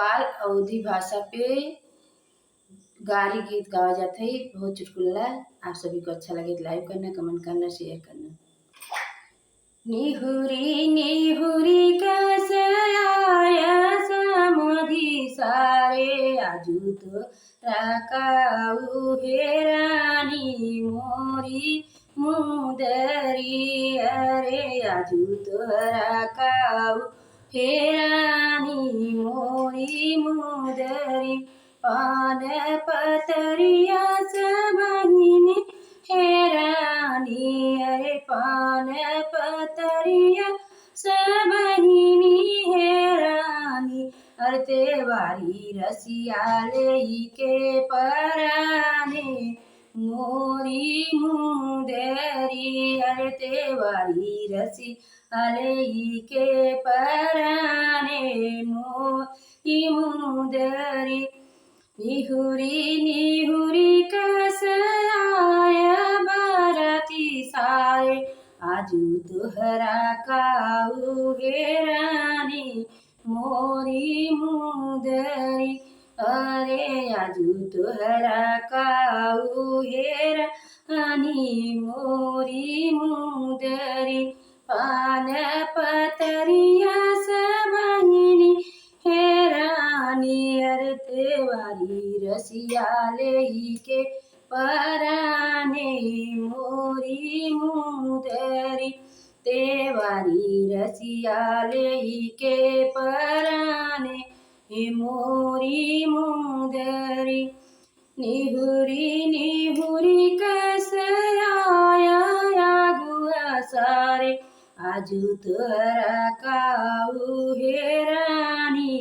गोपाल अवधी भाषा पे गारी गीत गावा जाता है। बहुत चुटकुला। आप सभी को अच्छा लगे तो लाइक करना, कमेंट करना, शेयर करना। निहुरी निहुरी कसयाया समधी सारे आजू तो राकाऊ हेरानी मोरी मुदरी अरे आजू तो राकाऊ हेरानी मोरी मुदरी पान पतरिया सबहिनी हेरानी अरे पान पतरिया सबहिनी हेरानी अरते वारी रसियाले के पराने मोरी मुदरी अरते वारी रसियाले के पराने मोरी मुदरी निहुरी निहुरी कसयाया बाराती सारे आजू तुहरा काऊ हेरानी मोरी मुदरी अरे आजू तुहरा काऊ हेरानी मोरी मुदरी पान पतरिया सबहिनी हेरानी अरते वारी रसियाले के पराने मोरी मुदरी तेवारी रसियाले के पराने हे मोरी मुदरी निहुरी निहुरी कसयाया गुआ सारे आजू तोरा काऊ हेरानी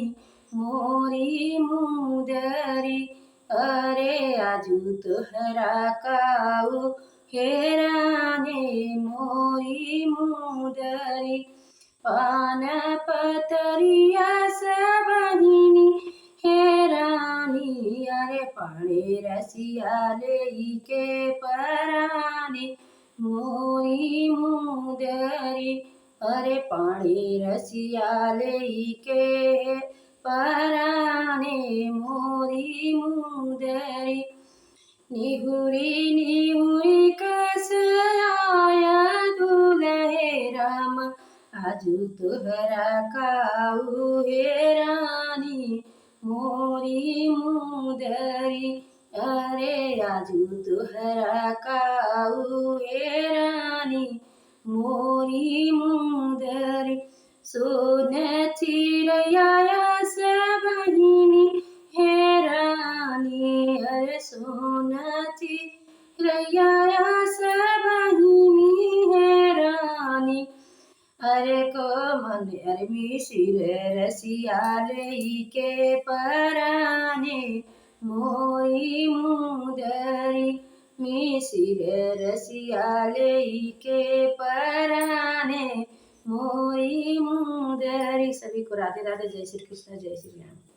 मोरी मुदरी अरे आजू तोहरा काऊ हेराने मोरी मुदरी पान पतरिया सबहिनी हेरानी अरे पाणे रसियाले के पराने मोरी मुदरी अरे पाणे रसियाले के पराने मोरी मुदरी निहुरी निहुरी कसयाया दुलहे राम आजू तुहरा काऊ हेरानी मोरी मुदरी अरे आजू तुहरा काऊ हेरानी मोरी मुदरी सोन चिरैया सबहिनी हेरानी अरे सोन चिरैया सबहिनी हेरानी अरे को मन अरे मिसिर रसियाले के पराने मोरी मुदरी मिसिर रसियाले के पराने मोरी मुदरी। सभी को राधे राधे। जय श्री कृष्ण, जय श्री राम।